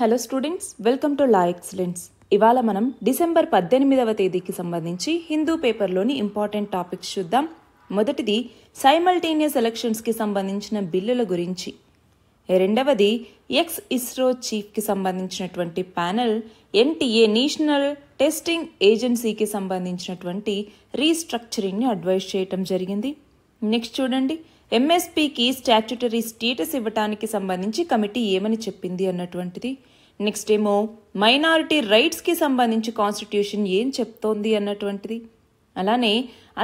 Hello students, welcome to law excellence. ఇవాళ మనం December 18వ తేదీకి సంబంధించి హిందూ పేపర్లోని ఇంపార్టెంట్ టాపిక్స్ చూద్దాం. మొదటిది సైమల్టేనియస్ ఎలక్షన్స్కి సంబంధించిన బిల్లుల గురించి. రెండవది ఎక్స్ ఇస్రో చీఫ్కి సంబంధించినటువంటి ప్యానెల్ ఎన్టీఏ నేషనల్ టెస్టింగ్ ఏజెన్సీకి సంబంధించినటువంటి రీస్ట్రక్చరింగ్ని అడ్వైజ్ చేయటం జరిగింది. నెక్స్ట్ చూడండి, ఎంఎస్పీకి స్టాట్యుటరీ స్టేటస్ ఇవ్వటానికి సంబంధించి కమిటీ ఏమని చెప్పింది అన్నటువంటిది. నెక్స్ట్ ఏమో మైనారిటీ రైట్స్కి సంబంధించి కాన్స్టిట్యూషన్ ఏం చెప్తోంది అన్నటువంటిది. అలానే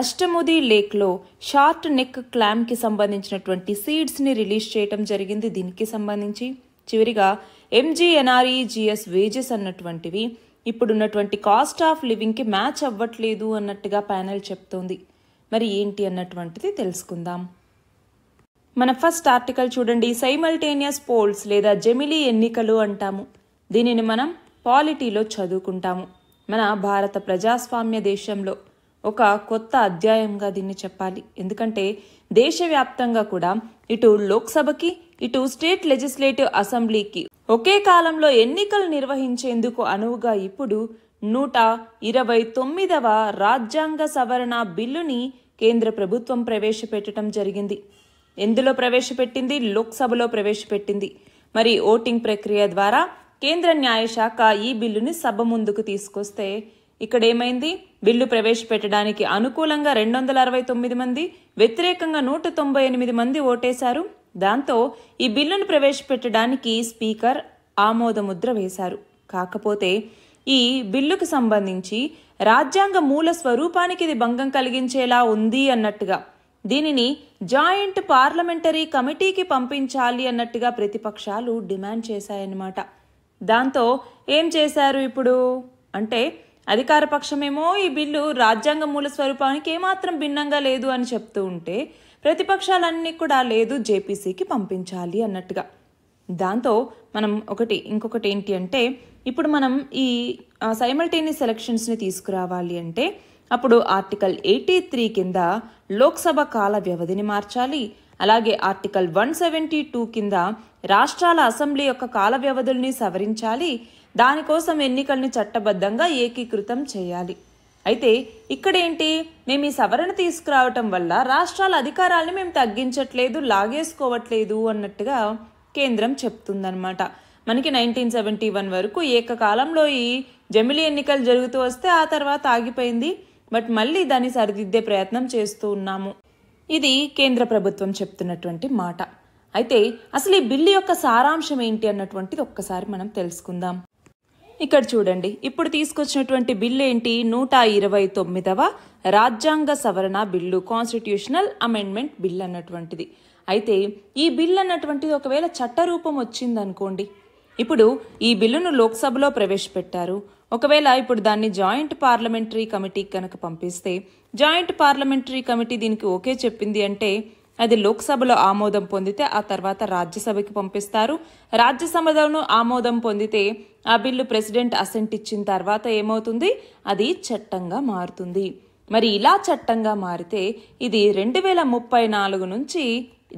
అష్టముది లేక్లో షార్ట్ నెక్ క్లామ్కి సంబంధించినటువంటి సీడ్స్ని రిలీజ్ చేయటం జరిగింది, దీనికి సంబంధించి. చివరిగా ఎంజీఎన్ఆర్ఈజీఎస్ వేజెస్ అన్నటువంటివి ఇప్పుడున్నటువంటి కాస్ట్ ఆఫ్ లివింగ్కి మ్యాచ్ అవ్వట్లేదు అన్నట్టుగా ప్యానెల్ చెప్తోంది. మరి ఏంటి అన్నటువంటిది తెలుసుకుందాం. మన ఫస్ట్ ఆర్టికల్ చూడండి, సైమల్టేనియస్ పోల్స్ లేదా జెమిలీ ఎన్నికలు అంటాము. దీనిని మనం పాలిటీలో చదువుకుంటాము. మన భారత ప్రజాస్వామ్య దేశంలో ఒక కొత్త అధ్యాయంగా దీన్ని చెప్పాలి. ఎందుకంటే దేశవ్యాప్తంగా కూడా ఇటు లోక్సభకి ఇటు స్టేట్ లెజిస్లేటివ్ అసెంబ్లీకి ఒకే కాలంలో ఎన్నికలు నిర్వహించేందుకు అనువుగా ఇప్పుడు 129వ రాజ్యాంగ సవరణ బిల్లుని కేంద్ర ప్రభుత్వం ప్రవేశపెట్టడం జరిగింది. ఎందులో ప్రవేశపెట్టింది? లోక్సభలో ప్రవేశపెట్టింది. మరి ఓటింగ్ ప్రక్రియ ద్వారా కేంద్ర న్యాయశాఖ ఈ బిల్లుని సభ ముందుకు తీసుకొస్తే ఇక్కడ ఏమైంది? బిల్లు ప్రవేశపెట్టడానికి అనుకూలంగా 269 మంది, వ్యతిరేకంగా 198 మంది ఓటేశారు. దాంతో ఈ బిల్లును ప్రవేశపెట్టడానికి స్పీకర్ ఆమోదముద్ర వేశారు. కాకపోతే ఈ బిల్లుకు సంబంధించి రాజ్యాంగ మూల స్వరూపానికి ఇది భంగం కలిగించేలా ఉంది అన్నట్టుగా దీనిని జాయింట్ పార్లమెంటరీ కమిటీకి పంపించాలి అన్నట్టుగా ప్రతిపక్షాలు డిమాండ్ చేశాయన్నమాట. దాంతో ఏం చేశారు ఇప్పుడు అంటే, అధికార పక్షమేమో ఈ బిల్లు రాజ్యాంగ మూల స్వరూపానికి ఏమాత్రం భిన్నంగా లేదు అని చెప్తూ ఉంటే, ప్రతిపక్షాలన్నీ కూడా లేదు జేపీసీకి పంపించాలి అన్నట్టుగా. దాంతో మనం ఇంకొకటి ఏంటి అంటే, ఇప్పుడు మనం ఈ సైమల్టేనియస్ ఎలక్షన్స్ని తీసుకురావాలి అంటే అప్పుడు ఆర్టికల్ 83 కింద లోక్సభ కాల వ్యవధిని మార్చాలి. అలాగే ఆర్టికల్ 172 కింద రాష్ట్రాల అసెంబ్లీ యొక్క కాల వ్యవధుల్ని సవరించాలి. దానికోసం ఎన్నికల్ని చట్టబద్ధంగా ఏకీకృతం చేయాలి. అయితే ఇక్కడేంటి, మేము ఈ సవరణ తీసుకురావటం వల్ల రాష్ట్రాల అధికారాలని మేము తగ్గించట్లేదు, లాగేసుకోవట్లేదు అన్నట్టుగా కేంద్రం చెప్తుందన్నమాట. మనకి 1971 వరకు ఏకకాలంలో ఈ జమిలీ ఎన్నికలు జరుగుతూ వస్తే ఆ తర్వాత ఆగిపోయింది. బట్ మళ్ళీ దాన్ని సరిదిద్దే ప్రయత్నం చేస్తూ ఉన్నాము. ఇది కేంద్ర ప్రభుత్వం చెప్తున్నటువంటి మాట. అయితే అసలు ఈ బిల్లు యొక్క సారాంశం ఏంటి అన్నటువంటిది ఒక్కసారి మనం తెలుసుకుందాం. ఇక్కడ చూడండి, ఇప్పుడు తీసుకొచ్చినటువంటి బిల్లు ఏంటి? 129వ రాజ్యాంగ సవరణ బిల్లు, కాన్స్టిట్యూషనల్ అమెండ్మెంట్ బిల్ అన్నటువంటిది. అయితే ఈ బిల్ అన్నటువంటిది ఒకవేళ చట్టరూపం వచ్చిందనుకోండి, ఇప్పుడు ఈ బిల్లును లోక్సభలో ప్రవేశపెట్టారు. ఒకవేళ ఇప్పుడు దాన్ని జాయింట్ పార్లమెంటరీ కమిటీకి కనుక పంపిస్తే, జాయింట్ పార్లమెంటరీ కమిటీ దీనికి ఓకే చెప్పింది అంటే అది లోక్సభలో ఆమోదం పొందితే ఆ తర్వాత రాజ్యసభకి పంపిస్తారు. రాజ్యసభలోనూ ఆమోదం పొందితే ఆ బిల్లు ప్రెసిడెంట్ అసెంట్ ఇచ్చిన తర్వాత ఏమవుతుంది? అది చట్టంగా మారుతుంది. మరి ఇలా చట్టంగా మారితే ఇది 2034 నుంచి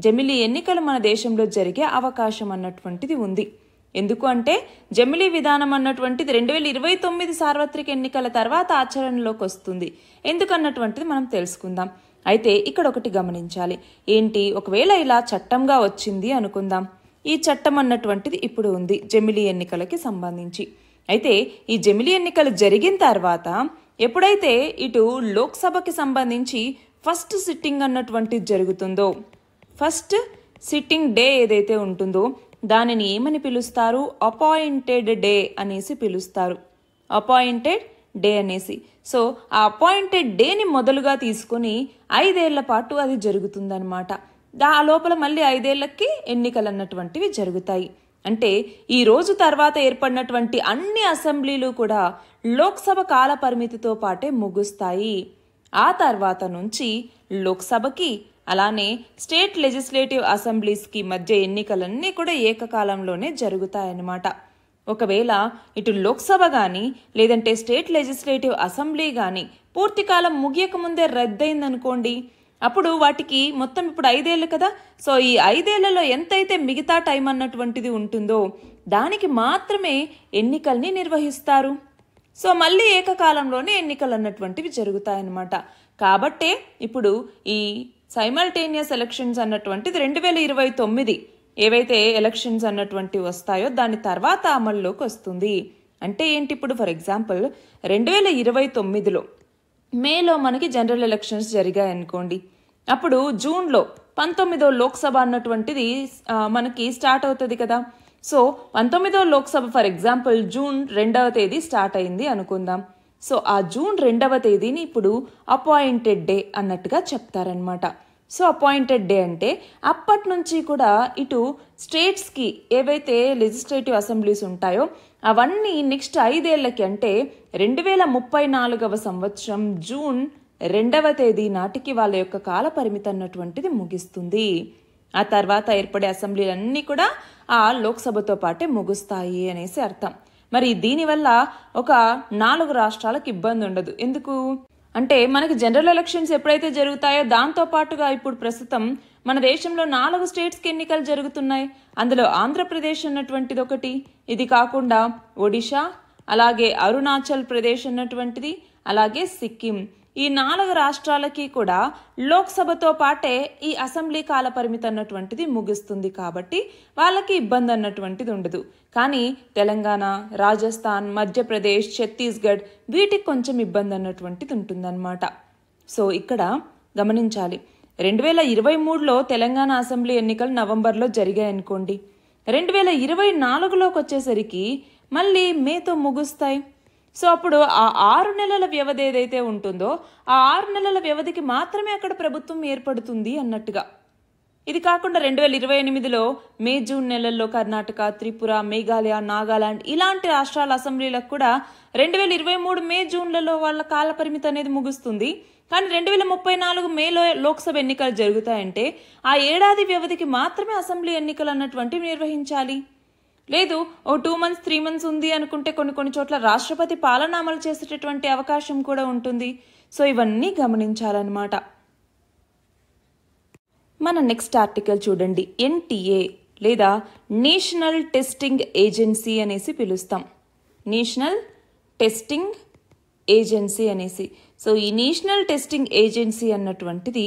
జమిలీ ఎన్నికలు మన దేశంలో జరిగే అవకాశం అన్నటువంటిది ఉంది. ఎందుకు అంటే జమిలీ విధానం అన్నటువంటిది 2029 సార్వత్రిక ఎన్నికల తర్వాత ఆచరణలోకి వస్తుంది. ఎందుకన్నటువంటిది మనం తెలుసుకుందాం. అయితే ఇక్కడ ఒకటి గమనించాలి ఏంటి, ఒకవేళ ఇలా చట్టంగా వచ్చింది అనుకుందాం. ఈ చట్టం అన్నటువంటిది ఇప్పుడు ఉంది జమిలీ ఎన్నికలకి సంబంధించి. అయితే ఈ జమిలీ ఎన్నికలు జరిగిన తర్వాత ఎప్పుడైతే ఇటు లోక్సభకి సంబంధించి ఫస్ట్ సిట్టింగ్ అన్నటువంటిది జరుగుతుందో, ఫస్ట్ సిట్టింగ్ డే ఏదైతే ఉంటుందో దానిని ఏమని పిలుస్తారు? అపాయింటెడ్ డే అనేసి పిలుస్తారు. అపాయింటెడ్ డే అనేసి. సో ఆ అపాయింటెడ్ డేని మొదలుగా తీసుకుని 5 ఏళ్ల పాటు అది జరుగుతుందన్నమాట. ఆ లోపల మళ్ళీ 5 ఏళ్లకి ఎన్నికలు అన్నటువంటివి జరుగుతాయి. అంటే ఈ రోజు తర్వాత ఏర్పడినటువంటి అన్ని అసెంబ్లీలు కూడా లోక్సభ కాల పరిమితితో పాటే ముగుస్తాయి. ఆ తర్వాత నుంచి లోక్సభకి అలానే స్టేట్ లెజిస్లేటివ్ అసెంబ్లీస్కి మధ్య ఎన్నికలన్నీ కూడా ఏకకాలంలోనే జరుగుతాయన్నమాట. ఒకవేళ ఇటు లోక్సభ కానీ లేదంటే స్టేట్ లెజిస్లేటివ్ అసెంబ్లీ కానీ పూర్తికాలం ముగియక ముందే రద్దయిందనుకోండి, అప్పుడు వాటికి మొత్తం ఇప్పుడు 5 ఏళ్ళు కదా. సో ఈ 5 ఏళ్లలో ఎంతైతే మిగతా టైం అన్నటువంటిది ఉంటుందో దానికి మాత్రమే ఎన్నికల్ని నిర్వహిస్తారు. సో మళ్ళీ ఏకకాలంలోనే ఎన్నికలు అన్నటువంటివి జరుగుతాయన్నమాట. కాబట్టే ఇప్పుడు ఈ సైమల్టేనియస్ ఎలక్షన్స్ అన్నటువంటిది 2029 ఏవైతే ఎలక్షన్స్ అన్నటువంటివి వస్తాయో దాని తర్వాత అమల్లోకి వస్తుంది. అంటే ఏంటి, ఇప్పుడు ఫర్ ఎగ్జాంపుల్ 2029లో మేలో మనకి జనరల్ ఎలక్షన్స్ జరిగాయి అనుకోండి. అప్పుడు జూన్లో 19వ లోక్సభ అన్నటువంటిది మనకి స్టార్ట్ అవుతుంది కదా. సో 19వ లోక్సభ ఫర్ ఎగ్జాంపుల్ జూన్ 2వ తేదీ స్టార్ట్ అయింది అనుకుందాం. సో ఆ జూన్ 2వ తేదీని ఇప్పుడు అపాయింటెడ్ డే అన్నట్టుగా చెప్తారనమాట. సో అపాయింటెడ్ డే అంటే అప్పటి నుంచి కూడా ఇటు స్టేట్స్కి ఏవైతే లెజిస్లేటివ్ అసెంబ్లీస్ ఉంటాయో అవన్నీ నెక్స్ట్ 5 ఏళ్లకి అంటే 2034వ సంవత్సరం జూన్ 2వ తేదీ నాటికి వాళ్ళ యొక్క కాల పరిమితి అన్నటువంటిది ముగిస్తుంది. ఆ తర్వాత ఏర్పడే అసెంబ్లీలన్నీ కూడా ఆ లోక్సభతో పాటే ముగుస్తాయి అనేసి అర్థం. మరి దీనివల్ల ఒక 4 రాష్ట్రాలకు ఇబ్బంది ఉండదు. ఎందుకు అంటే మనకి జనరల్ ఎలక్షన్స్ ఎప్పుడైతే జరుగుతాయో దాంతో పాటుగా ఇప్పుడు ప్రస్తుతం మన దేశంలో 4 స్టేట్స్కి ఎన్నికలు జరుగుతున్నాయి. అందులో ఆంధ్రప్రదేశ్ అన్నటువంటిది ఒకటి, ఇది కాకుండా ఒడిషా, అలాగే అరుణాచల్ ప్రదేశ్ అన్నటువంటిది, అలాగే సిక్కిం. ఈ 4 రాష్ట్రాలకి కూడా లోక్సభతో పాటే ఈ అసెంబ్లీ కాల పరిమితి అన్నటువంటిది ముగుస్తుంది. కాబట్టి వాళ్ళకి ఇబ్బంది అన్నటువంటిది ఉండదు. కానీ తెలంగాణ, రాజస్థాన్, మధ్యప్రదేశ్, ఛత్తీస్గఢ్ వీటికి కొంచెం ఇబ్బంది అన్నటువంటిది ఉంటుందన్నమాట. సో ఇక్కడ గమనించాలి, 2023లో తెలంగాణ అసెంబ్లీ ఎన్నికలు నవంబర్లో జరిగాయి అనుకోండి. 2024లోకి వచ్చేసరికి మళ్ళీ మేతో ముగుస్తాయి. సో అప్పుడు ఆ 6 నెలల వ్యవధి ఏదైతే ఉంటుందో ఆ 6 నెలల వ్యవధికి మాత్రమే అక్కడ ప్రభుత్వం ఏర్పడుతుంది అన్నట్టుగా. ఇది కాకుండా 2028లో మే జూన్ నెలల్లో కర్ణాటక, త్రిపుర, మేఘాలయ, నాగాలాండ్ ఇలాంటి రాష్ట్రాల అసెంబ్లీలకు కూడా 2023 మే జూన్లలో వాళ్ళ కాల పరిమితి అనేది ముగుస్తుంది. కానీ 2034 మేలో లోక్సభ ఎన్నికలు జరుగుతాయంటే ఆ ఏడాది వ్యవధికి మాత్రమే అసెంబ్లీ ఎన్నికలు అన్నటువంటివి నిర్వహించాలి. లేదు ఓ 2 months 3 months ఉంది అనుకుంటే కొన్ని చోట్ల రాష్ట్రపతి పాలన అమలు చేసేటటువంటి అవకాశం కూడా ఉంటుంది. సో ఇవన్నీ గమనించాలన్నమాట. మన నెక్స్ట్ ఆర్టికల్ చూడండి. ఎన్టీఏ లేదా నేషనల్ టెస్టింగ్ ఏజెన్సీ అనేసి పిలుస్తాం. నేషనల్ టెస్టింగ్ ఏజెన్సీ అనేసి. సో ఈ నేషనల్ టెస్టింగ్ ఏజెన్సీ అన్నటువంటిది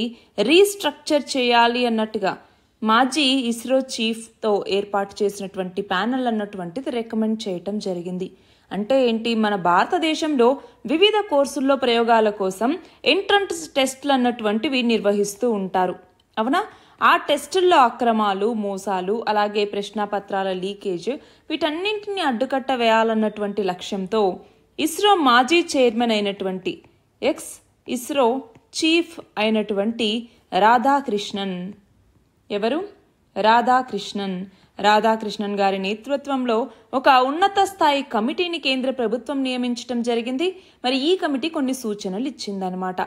రీస్ట్రక్చర్ చేయాలి అన్నట్టుగా మాజీ ఇస్రో చీఫ్తో ఏర్పాటు చేసినటువంటి ప్యానెల్ అన్నటువంటిది రికమెండ్ చేయటం జరిగింది. అంటే ఏంటి, మన భారతదేశంలో వివిధ కోర్సుల్లో ప్రయోగాల కోసం ఎంట్రన్స్ టెస్టులు అన్నటువంటివి నిర్వహిస్తూ ఉంటారు, అవునా. ఆ టెస్టుల్లో అక్రమాలు, మోసాలు, అలాగే ప్రశ్నాపత్రాల లీకేజ్ వీటన్నింటినీ అడ్డుకట్ట వేయాలన్నటువంటి లక్ష్యంతో ఇస్రో మాజీ చైర్మన్ అయినటువంటి ఇస్రో చీఫ్ అయినటువంటి రాధాకృష్ణన్, ఎవరు రాధాకృష్ణన్ గారి నేతృత్వంలో ఒక ఉన్నత స్థాయి కమిటీని కేంద్ర ప్రభుత్వం నియమించడం జరిగింది. మరి ఈ కమిటీ కొన్ని సూచనలు ఇచ్చిందనమాట.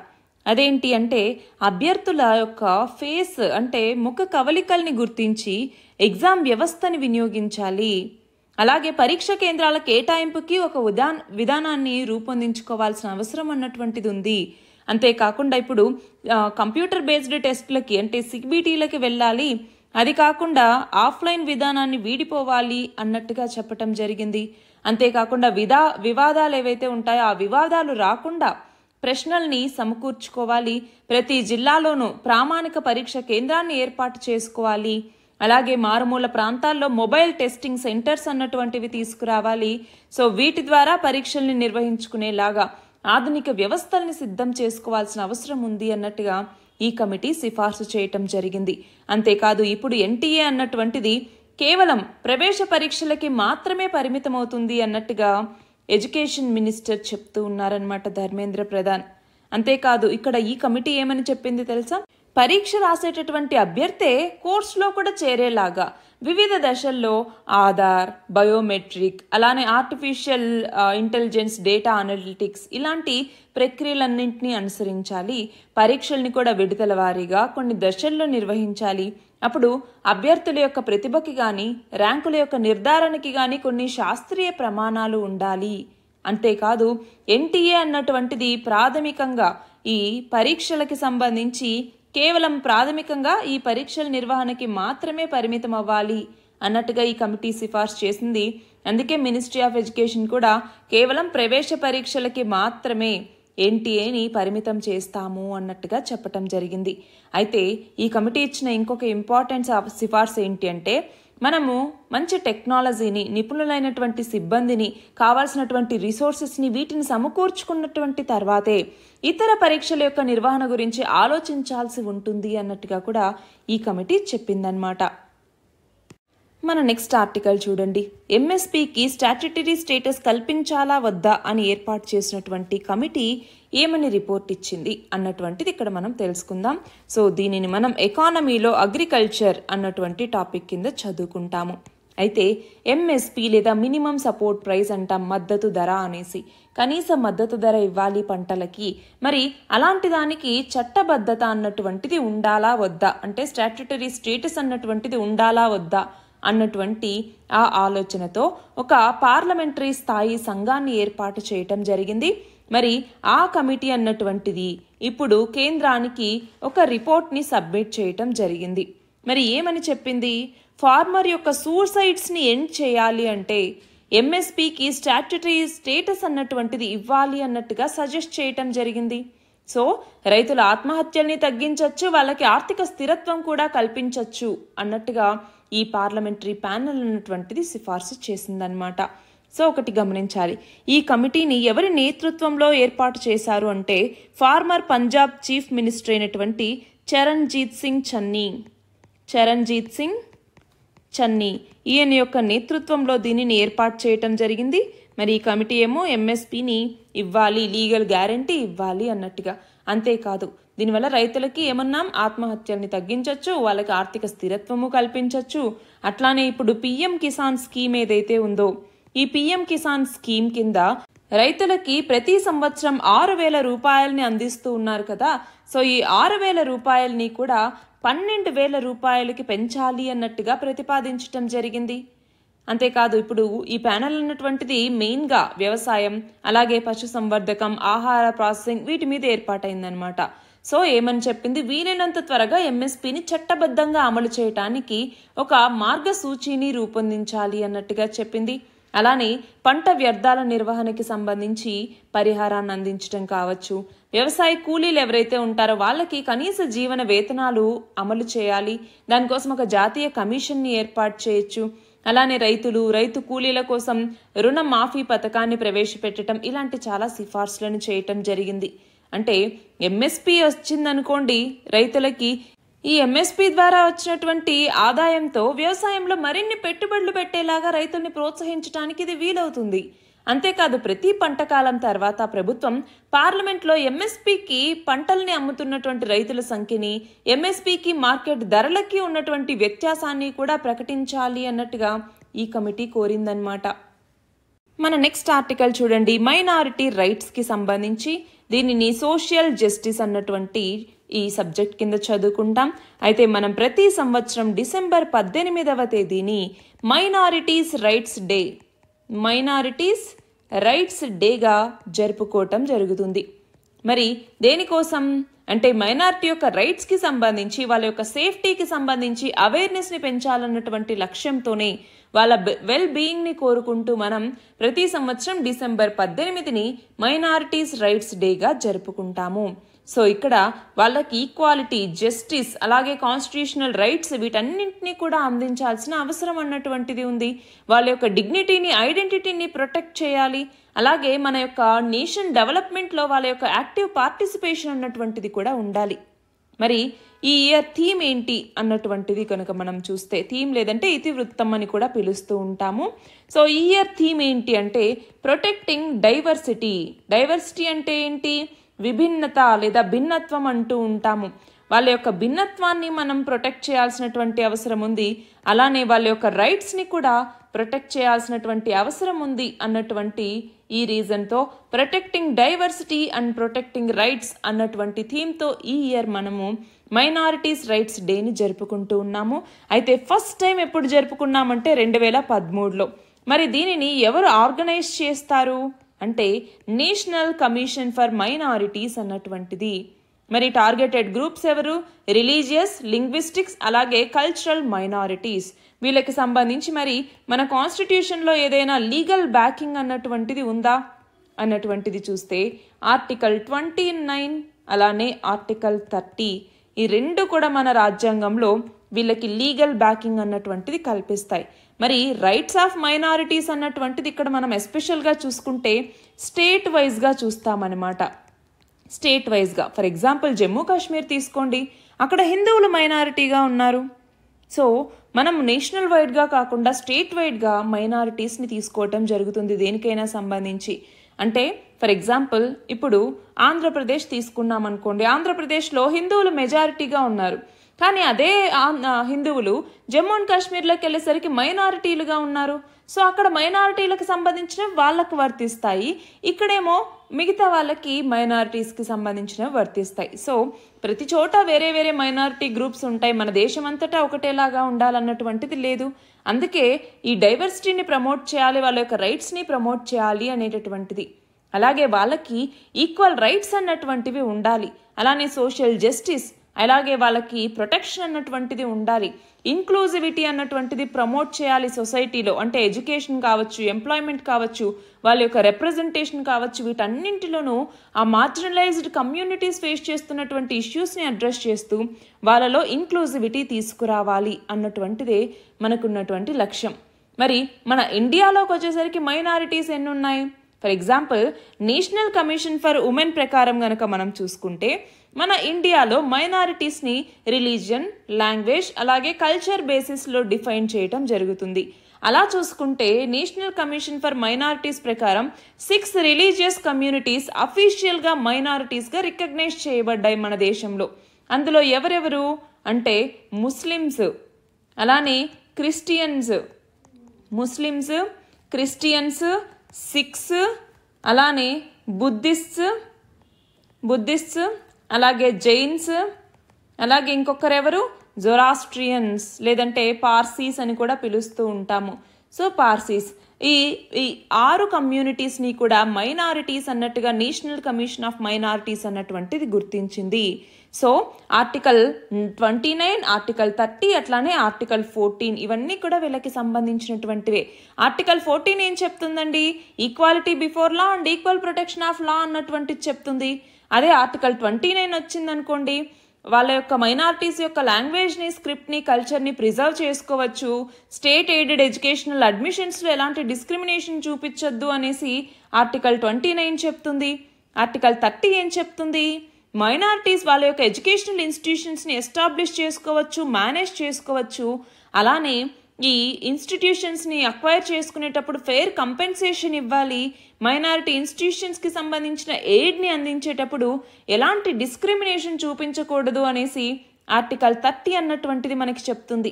అదేంటి అంటే అభ్యర్థుల యొక్క ఫేస్ అంటే ముఖ కవలికల్ని గుర్తించి ఎగ్జామ్ వ్యవస్థని వినియోగించాలి. అలాగే పరీక్ష కేంద్రాల కేటాయింపుకి ఒక విధానాన్ని రూపొందించుకోవాల్సిన అవసరం అన్నటువంటిది ఉంది. అంతేకాకుండా ఇప్పుడు కంప్యూటర్ బేస్డ్ టెస్ట్లకి అంటే సిబిటీలకి వెళ్ళాలి, అది కాకుండా ఆఫ్లైన్ విధానాన్ని వీడిపోవాలి అన్నట్టుగా చెప్పటం జరిగింది. అంతేకాకుండా వివాదాలు ఏవైతే ఉంటాయో ఆ వివాదాలు రాకుండా ప్రశ్నల్ని సమకూర్చుకోవాలి. ప్రతి జిల్లాలోనూ ప్రామాణిక పరీక్ష కేంద్రాన్ని ఏర్పాటు చేసుకోవాలి. అలాగే మారుమూల ప్రాంతాల్లో మొబైల్ టెస్టింగ్ సెంటర్స్ అన్నటువంటివి తీసుకురావాలి. సో వీటి ద్వారా పరీక్షల్ని నిర్వహించుకునేలాగా ఆధునిక వ్యవస్థల్ని సిద్ధం చేసుకోవాల్సిన అవసరం ఉంది అన్నట్టుగా ఈ కమిటీ సిఫార్సు చేయటం జరిగింది. అంతేకాదు ఇప్పుడు ఎన్టీఏ అన్నటువంటిది కేవలం ప్రవేశ పరీక్షలకి మాత్రమే పరిమితమవుతుంది అన్నట్టుగా ఎడ్యుకేషన్ మినిస్టర్ చెప్తూ ఉన్నారనమాట, ధర్మేంద్ర ప్రధాన్. అంతేకాదు ఇక్కడ ఈ కమిటీ ఏమని చెప్పింది తెలుసా, పరీక్ష రాసేటటువంటి అభ్యర్థే కోర్సులో కూడా చేరేలాగా వివిధ దశల్లో ఆధార్, బయోమెట్రిక్, అలానే ఆర్టిఫిషియల్ ఇంటెలిజెన్స్, డేటా అనలిటిక్స్ ఇలాంటి ప్రక్రియలన్నింటినీ అనుసరించాలి. పరీక్షల్ని కూడా విడతల వారీగా కొన్ని దశల్లో నిర్వహించాలి. అప్పుడు అభ్యర్థుల యొక్క ప్రతిభకి కానీ ర్యాంకుల యొక్క నిర్ధారణకి కానీ కొన్ని శాస్త్రీయ ప్రమాణాలు ఉండాలి. అంతేకాదు ఎన్టీఏ అన్నటువంటిది ప్రాథమికంగా ఈ పరీక్షలకి సంబంధించి కేవలం ప్రాథమికంగా ఈ పరీక్షల నిర్వహణకి మాత్రమే పరిమితం అవ్వాలి అన్నట్టుగా ఈ కమిటీ సిఫార్సు చేసింది. అందుకే మినిస్ట్రీ ఆఫ్ ఎడ్యుకేషన్ కూడా కేవలం ప్రవేశ పరీక్షలకి మాత్రమే ఎన్టీఏని పరిమితం చేస్తాము అన్నట్టుగా చెప్పటం జరిగింది. అయితే ఈ కమిటీ ఇచ్చిన ఇంకొక ఇంపార్టెంట్ సిఫార్సు ఏంటి అంటే, మనము మంచి టెక్నాలజీని, నిపుణులైనటువంటి సిబ్బందిని, కావాల్సినటువంటి రిసోర్సెస్ని వీటిని సమకూర్చుకున్నటువంటి తర్వాతే ఇతర పరీక్షల యొక్క నిర్వహణ గురించి ఆలోచించాల్సి ఉంటుంది అన్నట్టుగా కూడా ఈ కమిటీ చెప్పిందన్నమాట. మన నెక్స్ట్ ఆర్టికల్ చూడండి. ఎంఎస్పీకి స్టాట్యుటరీ స్టేటస్ కల్పించాలా వద్దా అని ఏర్పాటు చేసినటువంటి కమిటీ ఏమని రిపోర్ట్ ఇచ్చింది అన్నటువంటిది ఇక్కడ మనం తెలుసుకుందాం. సో దీనిని మనం ఎకానమీలో అగ్రికల్చర్ అన్నటువంటి టాపిక్ కింద చదువుకుంటాము. అయితే ఎంఎస్పీ లేదా మినిమం సపోర్ట్ ప్రైస్ అంటాం, మద్దతు ధర అనేసి. కనీస మద్దతు ధర ఇవ్వాలి పంటలకి. మరి అలాంటి దానికి చట్టబద్ధత అన్నటువంటిది ఉండాలా వద్దా, అంటే స్టాట్యుటరీ స్టేటస్ అన్నటువంటిది ఉండాలా వద్దా అన్నటువంటి ఆ ఆలోచనతో ఒక పార్లమెంటరీ స్థాయి సంఘాన్ని ఏర్పాటు చేయటం జరిగింది. మరి ఆ కమిటీ అన్నటువంటిది ఇప్పుడు కేంద్రానికి ఒక రిపోర్ట్ని సబ్మిట్ చేయటం జరిగింది. మరి ఏమని చెప్పింది? ఫార్మర్ యొక్క సూసైడ్స్ని ఎండ్ చేయాలి అంటే ఎంఎస్పీకి స్టాట్యుటరీ స్టేటస్ అన్నటువంటిది ఇవ్వాలి అన్నట్టుగా సజెస్ట్ చేయటం జరిగింది. సో రైతుల ఆత్మహత్యల్ని తగ్గించవచ్చు, వాళ్ళకి ఆర్థిక స్థిరత్వం కూడా కల్పించవచ్చు అన్నట్టుగా ఈ పార్లమెంటరీ ప్యానెల్ అన్నటువంటిది సిఫార్సు చేసిందనమాట. సో ఒకటి గమనించాలి, ఈ కమిటీని ఎవరి నేతృత్వంలో ఏర్పాటు చేశారు అంటే ఫార్మర్ పంజాబ్ చీఫ్ మినిస్టర్ అయినటువంటి చరణ్జీత్ సింగ్ చన్నీ ఈయన యొక్క నేతృత్వంలో దీనిని ఏర్పాటు చేయటం జరిగింది. మరి ఈ కమిటీ ఏమో ఎంఎస్పీని ఇవ్వాలి, లీగల్ గ్యారంటీ ఇవ్వాలి అన్నట్టుగా. అంతేకాదు, దీనివల్ల రైతులకి ఏమన్నాం, ఆత్మహత్యల్ని తగ్గించవచ్చు, వాళ్ళకి ఆర్థిక స్థిరత్వము కల్పించవచ్చు. అట్లానే ఇప్పుడు పిఎం కిసాన్ స్కీమ్ ఏదైతే ఉందో, ఈ పిఎం కిసాన్ స్కీమ్ కింద రైతులకి ప్రతి సంవత్సరం 6,000 రూపాయలని అందిస్తూ ఉన్నారు కదా. సో ఈ 6,000 రూపాయలని కూడా 12,000 రూపాయలకి పెంచాలి అన్నట్టుగా ప్రతిపాదించటం జరిగింది. అంతేకాదు, ఇప్పుడు ఈ ప్యానెల్ అన్నటువంటిది మెయిన్గా వ్యవసాయం, అలాగే పశు సంవర్ధకం, ఆహార ప్రాసెసింగ్ వీటి మీద ఏర్పాటైందనమాట. సో ఏమని చెప్పింది, వీలైనంత త్వరగా ఎంఎస్పీని చట్టబద్ధంగా అమలు చేయటానికి ఒక మార్గసూచిని రూపొందించాలి అన్నట్టుగా చెప్పింది. అలానే పంట వ్యర్థాల నిర్వహణకి సంబంధించి పరిహారాన్ని అందించడం కావచ్చు, వ్యవసాయ కూలీలు ఎవరైతే ఉంటారో వాళ్ళకి కనీస జీవన వేతనాలు అమలు చేయాలి, దానికోసం ఒక జాతీయ కమిషన్ని ఏర్పాటు చేయొచ్చు. అలానే రైతు కూలీల కోసం రుణ మాఫీ పథకాన్ని ప్రవేశపెట్టడం, ఇలాంటి చాలా సిఫార్సులను చేయటం జరిగింది. అంటే ఎంఎస్పీ వచ్చిందనుకోండి రైతులకి, ఈ ఎంఎస్పీ ద్వారా వచ్చినటువంటి ఆదాయంతో వ్యవసాయంలో మరిన్ని పెట్టుబడులు పెట్టేలాగా రైతుల్ని ప్రోత్సహించడానికి ఇది వీలవుతుంది. అంతేకాదు, ప్రతి పంటకాలం తర్వాత ప్రభుత్వం పార్లమెంట్లో ఎంఎస్పీకి పంటల్ని అమ్ముతున్నటువంటి రైతుల సంఖ్యని, ఎంఎస్పీకి మార్కెట్ ధరలకి ఉన్నటువంటి వ్యత్యాసాన్ని కూడా ప్రకటించాలి అన్నట్టుగా ఈ కమిటీ కోరిందన్నమాట. మన నెక్స్ట్ ఆర్టికల్ చూడండి. మైనారిటీ రైట్స్ కి సంబంధించి దీనిని సోషల్ జస్టిస్ అన్నటువంటి ఈ సబ్జెక్ట్ కింద చదువుకుంటాం. అయితే మనం ప్రతి సంవత్సరం డిసెంబర్ 18వ తేదీని మైనారిటీస్ రైట్స్ డేగా జరుపుకోవటం జరుగుతుంది. మరి దేనికోసం అంటే మైనారిటీ యొక్క రైట్స్ కి సంబంధించి, వాళ్ళ యొక్క సేఫ్టీకి సంబంధించి అవేర్నెస్ ని పెంచాలన్నటువంటి లక్ష్యంతోనే, వాళ్ళ వెల్ బీయింగ్ ని కోరుకుంటూ మనం ప్రతి సంవత్సరం డిసెంబర్ 18ని మైనారిటీస్ రైట్స్ డేగా జరుపుకుంటాము. సో ఇక్కడ వాళ్ళకి ఈక్వాలిటీ, జస్టిస్, అలాగే కాన్స్టిట్యూషనల్ రైట్స్ వీటన్నింటినీ కూడా అందించాల్సిన అవసరం అన్నటువంటిది ఉంది. వాళ్ళ యొక్క డిగ్నిటీని, ఐడెంటిటీని ప్రొటెక్ట్ చేయాలి. అలాగే మన యొక్క నేషన్ డెవలప్మెంట్లో వాళ్ళ యొక్క యాక్టివ్ పార్టిసిపేషన్ అన్నటువంటిది కూడా ఉండాలి. మరి ఈ ఇయర్ థీమ్ ఏంటి అన్నటువంటిది కనుక మనం చూస్తే, థీమ్ లేదంటే ఇతివృత్తం అని కూడా పిలుస్తూ ఉంటాము. సో ఈ ఇయర్ థీమ్ ఏంటి అంటే ప్రొటెక్టింగ్ డైవర్సిటీ అంటే ఏంటి? విభిన్నత లేదా భిన్నత్వం అంటూ ఉంటాము. వాళ్ళ యొక్క భిన్నత్వాన్ని మనం ప్రొటెక్ట్ చేయాల్సినటువంటి అవసరం ఉంది. అలానే వాళ్ళ యొక్క రైట్స్ని కూడా ప్రొటెక్ట్ చేయాల్సినటువంటి అవసరం ఉంది అన్నటువంటి ఈ రీజన్తో protecting diversity and protecting rights అన్నటువంటి థీమ్తో ఈ ఇయర్ మనము మైనారిటీస్ రైట్స్ డేని జరుపుకుంటూ ఉన్నాము. అయితే ఫస్ట్ టైం ఎప్పుడు జరుపుకున్నామంటే 2013లో. మరి దీనిని ఎవరు ఆర్గనైజ్ చేస్తారు అంటే నేషనల్ కమిషన్ ఫర్ మైనారిటీస్ అన్నటువంటిది మరి టార్గెటెడ్ గ్రూప్స్ ఎవరు? రిలీజియస్, లింగ్విస్టిక్స్, అలాగే కల్చరల్ మైనారిటీస్. వీళ్ళకి సంబంధించి మరి మన కాన్స్టిట్యూషన్లో ఏదైనా లీగల్ బ్యాకింగ్ అన్నటువంటిది ఉందా అన్నటువంటిది చూస్తే ఆర్టికల్ 29 అలానే ఆర్టికల్ 30 ఈ రెండు కూడా మన రాజ్యాంగంలో వీళ్ళకి లీగల్ బ్యాకింగ్ అన్నటువంటిది కల్పిస్తాయి. మరి రైట్స్ ఆఫ్ మైనారిటీస్ అన్నటువంటిది ఇక్కడ మనం ఎస్పెషల్గా చూసుకుంటే స్టేట్ వైజ్గా చూస్తామన్నమాట. స్టేట్ వైజ్గా ఫర్ ఎగ్జాంపుల్ జమ్మూ కాశ్మీర్ తీసుకోండి, అక్కడ హిందువులు మైనారిటీగా ఉన్నారు. సో మనం నేషనల్ వైడ్గా కాకుండా స్టేట్ వైడ్గా మైనారిటీస్ని తీసుకోవటం జరుగుతుంది దేనికైనా సంబంధించి. అంటే ఫర్ ఎగ్జాంపుల్ ఇప్పుడు ఆంధ్రప్రదేశ్ తీసుకున్నాం అనుకోండి, ఆంధ్రప్రదేశ్లో హిందువులు మెజారిటీగా ఉన్నారు, కానీ అదే హిందువులు జమ్మూ అండ్ కాశ్మీర్లోకి వెళ్ళేసరికి మైనారిటీలుగా ఉన్నారు. సో అక్కడ మైనారిటీలకు సంబంధించినవి వాళ్ళకు వర్తిస్తాయి, ఇక్కడేమో మిగతా వాళ్ళకి మైనారిటీస్కి సంబంధించినవి వర్తిస్తాయి. సో ప్రతి చోట వేరే వేరే మైనారిటీ గ్రూప్స్ ఉంటాయి, మన దేశం అంతటా ఒకటేలాగా ఉండాలన్నటువంటిది లేదు. అందుకే ఈ డైవర్సిటీని ప్రమోట్ చేయాలి, వాళ్ళ యొక్క రైట్స్ని ప్రమోట్ చేయాలి అనేటటువంటిది. అలాగే వాళ్ళకి ఈక్వల్ రైట్స్ అన్నటువంటివి ఉండాలి, అలానే సోషల్ జస్టిస్, అలాగే వాళ్ళకి ప్రొటెక్షన్ అన్నటువంటిది ఉండాలి, ఇంక్లూజివిటీ అన్నటువంటిది ప్రమోట్ చేయాలి సొసైటీలో. అంటే ఎడ్యుకేషన్ కావచ్చు, ఎంప్లాయ్మెంట్ కావచ్చు, వాళ్ళ యొక్క రిప్రజెంటేషన్ కావచ్చు, వీటన్నింటిలోనూ ఆ మార్జినలైజ్డ్ కమ్యూనిటీస్ ఫేస్ చేస్తున్నటువంటి ఇష్యూస్ని అడ్రస్ చేస్తూ వాళ్ళలో ఇంక్లూజివిటీ తీసుకురావాలి అన్నటువంటిదే మనకున్నటువంటి లక్ష్యం. మరి మన ఇండియాలోకి వచ్చేసరికి మైనారిటీస్ ఎన్ని ఉన్నాయి? For example national commission for women ప్రకారం గనక మనం చూసుకుంటే మన ఇండియాలో మైనారిటీస్ని రిలీజియన్, లాంగ్వేజ్, అలాగే కల్చర్ బేసిస్లో డిఫైన్ చేయటం జరుగుతుంది. అలా చూసుకుంటే నేషనల్ కమిషన్ ఫర్ మైనారిటీస్ ప్రకారం 6 రిలీజియస్ కమ్యూనిటీస్ అఫీషియల్గా మైనారిటీస్గా రికగ్నైజ్ చేయబడ్డాయి మన దేశంలో. అందులో ఎవరెవరు అంటే ముస్లిమ్స్, అలానే ముస్లిమ్స్, క్రిస్టియన్స్, సిఖ్స్, అలానే బుద్ధిస్ట్స్, అలాగే జైన్స్, అలాగే ఇంకొకరెవరు జొరాస్ట్రియన్స్ లేదంటే పార్సీస్ అని కూడా పిలుస్తూ ఉంటాము. సో పార్సీస్, ఈ 6 కమ్యూనిటీస్ని కూడా మైనారిటీస్ అన్నట్టుగా నేషనల్ కమిషన్ ఆఫ్ మైనారిటీస్ అన్నటువంటిది గుర్తించింది. సో ఆర్టికల్ 29, ఆర్టికల్ 30, అట్లానే ఆర్టికల్ 14 ఇవన్నీ కూడా వీళ్ళకి సంబంధించినటువంటివే. ఆర్టికల్ 14 ఏం చెప్తుందండి? Equality before law and equal protection of law అన్నటువంటిది చెప్తుంది. అదే ఆర్టికల్ 29 వచ్చిందనుకోండి, వాళ్ళ యొక్క మైనారిటీస్ యొక్క లాంగ్వేజ్ని, స్క్రిప్ట్ని, కల్చర్ని ప్రిజర్వ్ చేసుకోవచ్చు, స్టేట్ ఎయిడెడ్ ఎడ్యుకేషనల్ అడ్మిషన్స్లో ఎలాంటి డిస్క్రిమినేషన్ చూపించొద్దు అనేసి ఆర్టికల్ 29 చెప్తుంది. ఆర్టికల్ 30 ఏం చెప్తుంది? మైనారిటీస్ వాళ్ళ యొక్క ఎడ్యుకేషనల్ ఇన్స్టిట్యూషన్స్ని ఎస్టాబ్లిష్ చేసుకోవచ్చు, మేనేజ్ చేసుకోవచ్చు, అలానే ఈ ఇన్స్టిట్యూషన్స్ని అక్వైర్ చేసుకునేటప్పుడు ఫెయిర్ కంపెన్సేషన్ ఇవ్వాలి, మైనారిటీ ఇన్స్టిట్యూషన్స్కి సంబంధించిన ఎయిడ్ని అందించేటప్పుడు ఎలాంటి డిస్క్రిమినేషన్ చూపించకూడదు అనేసి ఆర్టికల్ 30 అన్నటువంటిది మనకి చెప్తుంది.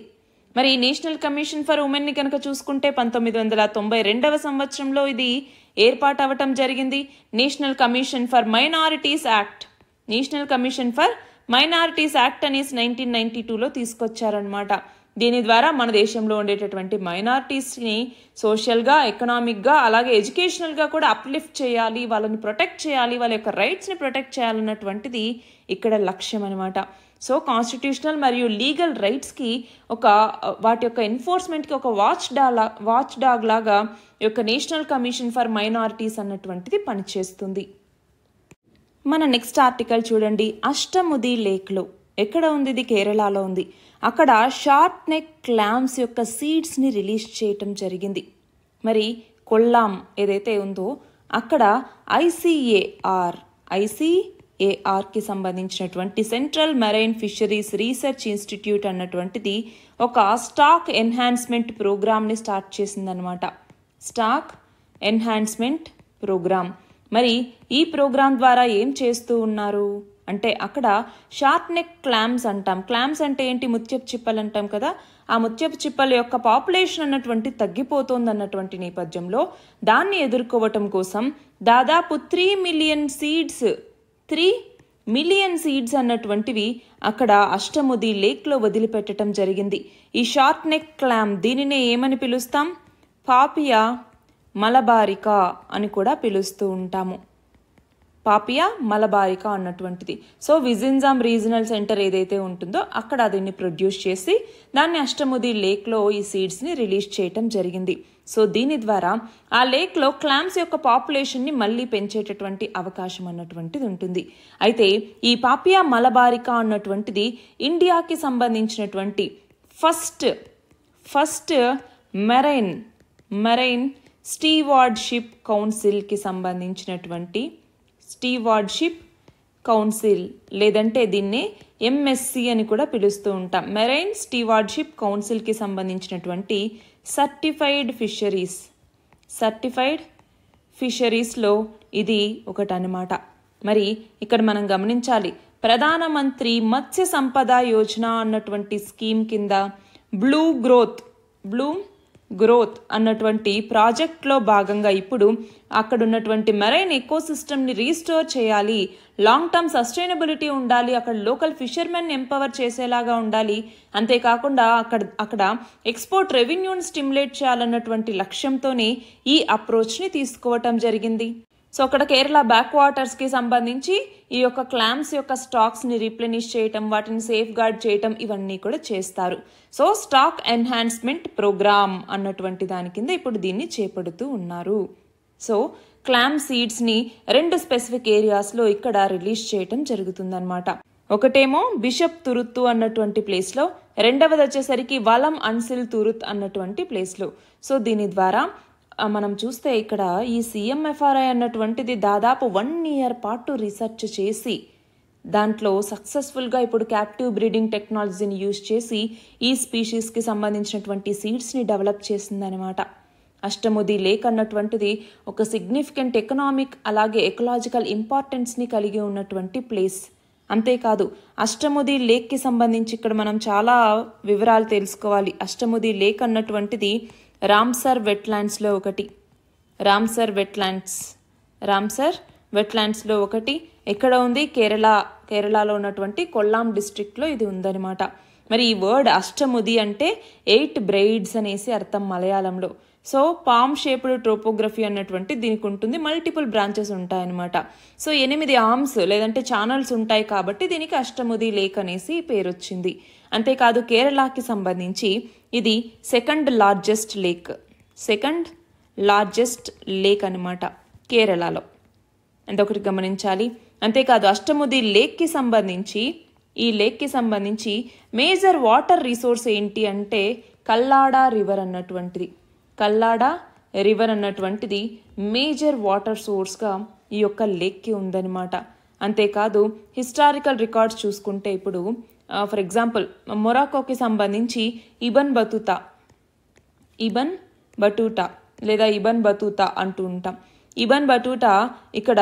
మరి నేషనల్ కమిషన్ ఫర్ ఉమెన్ని కనుక చూసుకుంటే 1992వ సంవత్సరంలో ఇది ఏర్పాటు అవ్వటం జరిగింది. National commission for minorities act అనేసి 1992లో తీసుకొచ్చారనమాట. దీని ద్వారా మన దేశంలో ఉండేటటువంటి మైనారిటీస్ని సోషల్గా, ఎకనామిక్గా, అలాగే ఎడ్యుకేషనల్గా కూడా అప్లిఫ్ట్ చేయాలి, వాళ్ళని ప్రొటెక్ట్ చేయాలి, వాళ్ళ యొక్క రైట్స్ని ప్రొటెక్ట్ చేయాలన్నటువంటిది ఇక్కడ లక్ష్యం అనమాట. సో కాన్స్టిట్యూషనల్ మరియు లీగల్ రైట్స్కి వాటి యొక్క ఎన్ఫోర్స్మెంట్కి ఒక వాచ్ డాగ్ లాగా ఈ యొక్క నేషనల్ కమిషన్ ఫర్ మైనారిటీస్ అన్నటువంటిది పనిచేస్తుంది. మన నెక్స్ట్ ఆర్టికల్ చూడండి. అష్టముది లేక్లో ఎక్కడ ఉంది? ఇది కేరళలో ఉంది. అక్కడ షార్ట్ నెక్ క్లామ్స్ యొక్క సీడ్స్ని రిలీజ్ చేయటం జరిగింది. మరి కొల్లాం ఏదైతే ఉందో అక్కడ ఐసీఏఆర్కి సంబంధించినటువంటి central marine fisheries research institute అన్నటువంటిది ఒక స్టాక్ ఎన్హాన్స్మెంట్ ప్రోగ్రామ్ని స్టార్ట్ చేసిందనమాట. Stock enhancement programme. మరి ఈ ప్రోగ్రాం ద్వారా ఏం చేస్తూ ఉన్నారు అంటే అక్కడ షార్ట్ నెక్ క్లామ్స్ అంటాం. క్లామ్స్ అంటే ఏంటి? ముత్యపు చిప్పలు అంటాం కదా. ఆ ముత్యపు చిప్పల యొక్క పాపులేషన్ అన్నటువంటి తగ్గిపోతుంది అన్నటువంటి నేపథ్యంలో దాన్ని ఎదుర్కోవటం కోసం దాదాపు 3 మిలియన్ సీడ్స్ అన్నటువంటివి అక్కడ అష్టముది లేక్లో వదిలిపెట్టడం జరిగింది. ఈ షార్ట్ నెక్ క్లామ్ దీనినే ఏమని పిలుస్తాం? పాపియా మలబారికా అని కూడా పిలుస్తూ ఉంటాము. పాపియా మలబారికా అన్నటువంటిది. సో విజిన్జామ్ రీజనల్ సెంటర్ ఏదైతే ఉంటుందో అక్కడ దీన్ని ప్రొడ్యూస్ చేసి దాన్ని అష్టముది లేక్లో ఈ సీడ్స్ని రిలీజ్ చేయటం జరిగింది. సో దీని ద్వారా ఆ లేక్లో క్లామ్స్ యొక్క పాపులేషన్ని మళ్ళీ పెంచేటటువంటి అవకాశం అన్నటువంటిది ఉంటుంది. అయితే ఈ పాపియా మలబారికా అన్నటువంటిది ఇండియాకి సంబంధించినటువంటి ఫస్ట్ మెరైన్ స్టీవార్డ్షిప్ కౌన్సిల్కి సంబంధించినటువంటి స్టీవార్డ్షిప్ కౌన్సిల్ లేదంటే దీన్ని ఎంఎస్సి అని కూడా పిలుస్తూ ఉంటాం. మెరైన్ స్టీవార్డ్షిప్ కౌన్సిల్కి సంబంధించినటువంటి సర్టిఫైడ్ ఫిషరీస్లో ఇది ఒకటి అన్నమాట. మరి ఇక్కడ మనం గమనించాలి, ప్రధానమంత్రి మత్స్య సంపద యోజన అన్నటువంటి స్కీమ్ కింద బ్లూ గ్రోత్ అన్నటువంటి ప్రాజెక్ట్లో భాగంగా ఇప్పుడు అక్కడ ఉన్నటువంటి మెరైన్ ఎకోసిస్టమ్ని రీస్టోర్ చేయాలి, లాంగ్ టర్మ్ సస్టైనబిలిటీ ఉండాలి, అక్కడ లోకల్ ఫిషర్మెన్ ఎంపవర్ చేసేలాగా ఉండాలి, అంతేకాకుండా అక్కడ ఎక్స్పోర్ట్ రెవెన్యూని స్టిమ్యులేట్ చేయాలన్నటువంటి లక్ష్యంతోనే ఈ అప్రోచ్ని తీసుకోవటం జరిగింది. సో అక్కడ కేరళ బ్యాక్ వాటర్స్కి సంబంధించి ఈ యొక్క క్లామ్స్ యొక్క స్టాక్స్ని రీప్లెనిష్ చేయటం, వాటిని సేఫ్ గార్డ్ చేయటం ఇవన్నీ కూడా చేస్తారు. సో స్టాక్ ఎన్హాన్స్మెంట్ ప్రోగ్రామ్ అన్నటువంటి దాని కింద ఇప్పుడు దీన్ని చేపడుతూ ఉన్నారు. సో క్లామ్ సీడ్స్ని 2 స్పెసిఫిక్ ఏరియాస్లో ఇక్కడ రిలీజ్ చేయటం జరుగుతుందన్నమాట. ఒకటేమో బిషప్ తురుత్తు అన్నటువంటి ప్లేస్లో, రెండవది వచ్చేసరికి వలం అన్సిల్ తురుత్ అన్నటువంటి ప్లేస్లో. సో దీని ద్వారా మనం చూస్తే ఇక్కడ ఈ CMFRI అన్నటువంటిది దాదాపు 1 year పాటు రీసెర్చ్ చేసి దాంట్లో సక్సెస్ఫుల్గా ఇప్పుడు క్యాప్టివ్ బ్రీడింగ్ టెక్నాలజీని యూజ్ చేసి ఈ స్పీషీస్కి సంబంధించినటువంటి సీడ్స్ని డెవలప్ చేసిందనమాట. అష్టముది లేక్ అన్నటువంటిది ఒక సిగ్నిఫికెంట్ ఎకనామిక్ అలాగే ఎకలాజికల్ ఇంపార్టెన్స్ని కలిగి ఉన్నటువంటి ప్లేస్. అంతేకాదు అష్టముది లేక్కి సంబంధించి ఇక్కడ మనం చాలా వివరాలు తెలుసుకోవాలి. అష్టముది లేక్ అన్నటువంటిది రామ్సర్ వెట్లాండ్స్లో ఒకటి, రామ్సర్ వెట్లాండ్స్లో ఒకటి. ఎక్కడ ఉంది? కేరళలో ఉన్నటువంటి కొల్లాం డిస్ట్రిక్ట్లో ఇది ఉందన్నమాట. మరి ఈ వర్డ్ అష్టముది అంటే 8 బ్రైడ్స్ అనేసి అర్థం మలయాళంలో. సో పామ్ షేప్డ్ ట్రోపోగ్రఫీ అన్నటువంటి దీనికి ఉంటుంది, మల్టిపుల్ బ్రాంచెస్ ఉంటాయన్నమాట. సో 8 ఆర్మ్స్ లేదంటే ఛానల్స్ ఉంటాయి కాబట్టి దీనికి అష్టముది లేక్ అనేసి పేరు వచ్చింది. అంతేకాదు కేరళకి సంబంధించి ఇది సెకండ్ లార్జెస్ట్ లేక్ అనమాట కేరళలో, అంతొకటి గమనించాలి. అంతేకాదు అష్టముది లేక్కి సంబంధించి మేజర్ వాటర్ రిసోర్స్ ఏంటి అంటే కల్లాడా రివర్ అన్నటువంటిది మేజర్ వాటర్ సోర్స్గా ఈ యొక్క లేక్కి ఉందన్నమాట. అంతేకాదు హిస్టారికల్ రికార్డ్స్ చూసుకుంటే ఇప్పుడు ఫర్ ఎగ్జాంపుల్ మొరాకోకి సంబంధించి ఇబన్ బతూతా అంటూ ఉంటాం. ఇబన్ బతూటా ఇక్కడ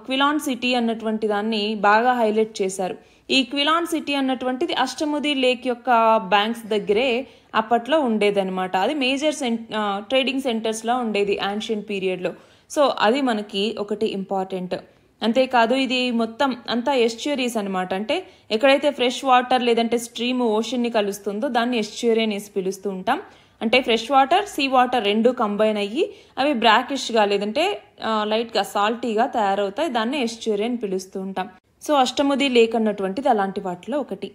క్విలాన్ సిటీ అన్నటువంటి దాన్ని బాగా హైలైట్ చేశారు. ఈ క్విలాన్ సిటీ అన్నటువంటిది అష్టముది లేక్ యొక్క బ్యాంక్స్ దగ్గరే అప్పట్లో ఉండేదన్నమాట. అది మేజర్ ట్రేడింగ్ సెంటర్స్లో ఉండేది యాన్షియంట్ పీరియడ్లో. సో అది మనకి ఒకటి ఇంపార్టెంట్. అంతేకాదు ఇది మొత్తం అంతా ఎస్చ్యూరీస్ అనమాట. అంటే ఎక్కడైతే ఫ్రెష్ వాటర్ లేదంటే స్ట్రీమ్ ఓషన్ని కలుస్తుందో దాన్ని ఎస్చ్యూరీ అనేసి పిలుస్తూ ఉంటాం. అంటే fresh water sea water 2 combine అయ్యి అవి బ్రాకిష్గా లేదంటే లైట్గా సాల్టీగా తయారవుతాయి, దాన్ని ఎస్చ్యూరీ అని పిలుస్తూ ఉంటాం. సో అష్టముది లేక్ అన్నటువంటిది అలాంటి వాటిలో ఒకటి.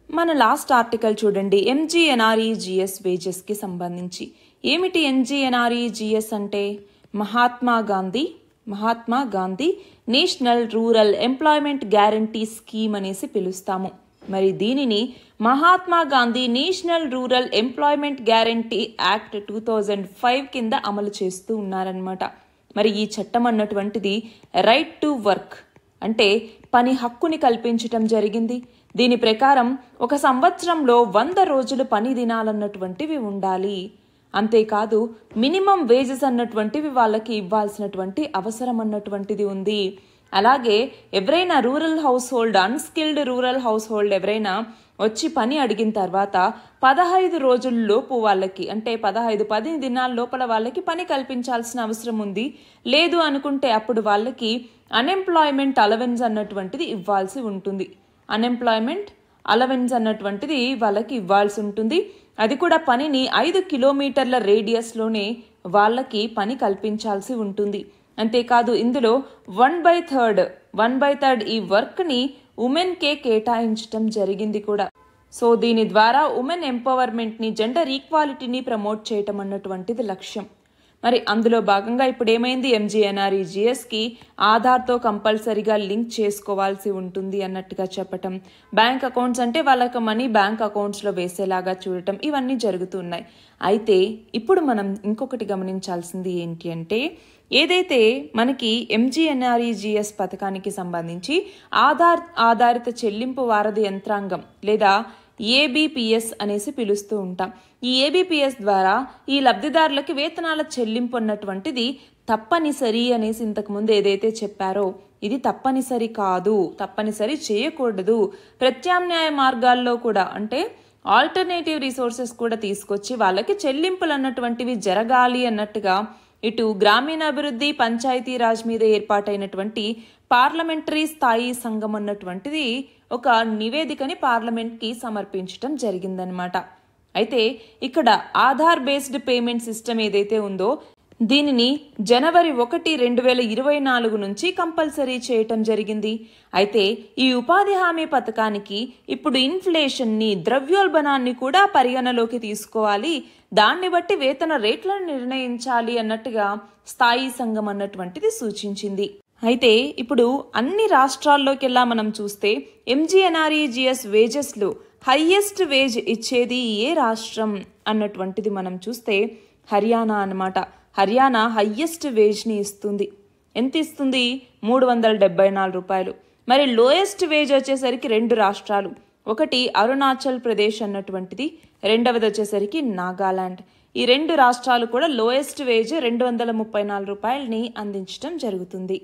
మన లాస్ట్ ఆర్టికల్ చూడండి, MGNREGS వేజెస్కి సంబంధించి. ఏమిటి MGNREGS అంటే? Mahatma Gandhi national rural employment guarantee scheme అనేసి పిలుస్తాము. మరి దీనిని Mahatma Gandhi national rural employment guarantee act 2005 కింద అమలు చేస్తూ ఉన్నారనమాట. మరి ఈ చట్టం అన్నటువంటిది రైట్ టు వర్క్ అంటే పని హక్కుని కల్పించటం జరిగింది. దీని ప్రకారం ఒక సంవత్సరంలో 100 రోజులు పని దినాలన్నటువంటివి ఉండాలి. అంతేకాదు మినిమం వేజెస్ అన్నటువంటివి వాళ్ళకి ఇవ్వాల్సినటువంటి అవసరం అన్నటువంటిది ఉంది. అలాగే ఎవరైనా rural house hold unskilled rural house hold ఎవరైనా వచ్చి పని అడిగిన తర్వాత 15 రోజుల లోపు వాళ్ళకి అంటే 10 దినాల లోపల వాళ్ళకి పని కల్పించాల్సిన అవసరం ఉంది. లేదు అనుకుంటే అప్పుడు వాళ్ళకి అన్ఎంప్లాయ్మెంట్ అలవెన్స్ అన్నటువంటిది ఇవ్వాల్సి ఉంటుంది. అన్ఎంప్లాయ్మెంట్ అలవెన్స్ అన్నటువంటిది వాళ్ళకి ఇవ్వాల్సి ఉంటుంది. అది కూడా పనిని 5 కిలోమీటర్ల రేడియస్లోనే వాళ్ళకి పని కల్పించాల్సి ఉంటుంది. అంతేకాదు ఇందులో 1/3 ఈ వర్క్ని ఉమెన్కే కేటాయించడం జరిగింది కూడా. సో దీని ద్వారా ఉమెన్ ఎంపవర్మెంట్ని, జెండర్ ఈక్వాలిటీని ప్రమోట్ చేయటం అన్నటువంటిది లక్ష్యం. మరి అందులో భాగంగా ఇప్పుడు ఏమైంది, MGNREGSకి ఆధార్తో కంపల్సరీగా లింక్ చేసుకోవాల్సి ఉంటుంది అన్నట్టుగా చెప్పటం, బ్యాంక్ అకౌంట్స్ అంటే వాళ్ళకి మనీ బ్యాంక్ అకౌంట్స్లో వేసేలాగా చూడటం, ఇవన్నీ జరుగుతున్నాయి. అయితే ఇప్పుడు మనం ఇంకొకటి గమనించాల్సింది ఏంటి అంటే, ఏదైతే మనకి MGNREGS పథకానికి సంబంధించి ఆధారిత చెల్లింపు వారధి యంత్రాంగం లేదా ABPS అనేసి పిలుస్తూ ఉంటాం. ఈ ABPS ద్వారా ఈ లబ్ధిదారులకి వేతనాల చెల్లింపు అన్నటువంటిది తప్పనిసరి అనేసి ఇంతకుముందు ఏదైతే చెప్పారో ఇది తప్పనిసరి కాదు, తప్పనిసరి చేయకూడదు. ప్రత్యామ్నాయ మార్గాల్లో కూడా అంటే ఆల్టర్నేటివ్ రిసోర్సెస్ కూడా తీసుకొచ్చి వాళ్ళకి చెల్లింపులు అన్నటువంటివి జరగాలి అన్నట్టుగా ఇటు గ్రామీణాభివృద్ధి పంచాయతీరాజ్ మీద ఏర్పాటైనటువంటి పార్లమెంటరీ స్థాయి సంఘం అన్నటువంటిది ఒక నివేదికని పార్లమెంట్కి సమర్పించడం జరిగిందనమాట. అయితే ఇక్కడ ఆధార్ బేస్డ్ పేమెంట్ సిస్టమ్ ఏదైతే ఉందో దీనిని జనవరి 1, 2024 నుంచి కంపల్సరీ చేయటం జరిగింది. అయితే ఈ ఉపాధి హామీ పథకానికి ఇప్పుడు ఇన్ఫ్లేషన్ని, ద్రవ్యోల్బణాన్ని కూడా పరిగణలోకి తీసుకోవాలి, దాన్ని బట్టి వేతన రేట్లను నిర్ణయించాలి అన్నట్టుగా స్థాయి సంఘం అన్నటువంటిది సూచించింది. అయితే ఇప్పుడు అన్ని రాష్ట్రాల్లోకెల్లా మనం చూస్తే MGNREGS వేజెస్లో హైయెస్ట్ వేజ్ ఇచ్చేది ఏ రాష్ట్రం అన్నటువంటిది మనం చూస్తే హర్యానా అన్నమాట. హర్యానా హైయెస్ట్ వేజ్ని ఇస్తుంది. ఎంత ఇస్తుంది? 374 రూపాయలు. మరి లోయెస్ట్ వేజ్ వచ్చేసరికి 2 రాష్ట్రాలు, ఒకటి అరుణాచల్ ప్రదేశ్ అన్నటువంటిది, రెండవది వచ్చేసరికి నాగాలాండ్. ఈ 2 రాష్ట్రాలు కూడా లోయెస్ట్ వేజ్ 234 రూపాయలని అందించడం జరుగుతుంది.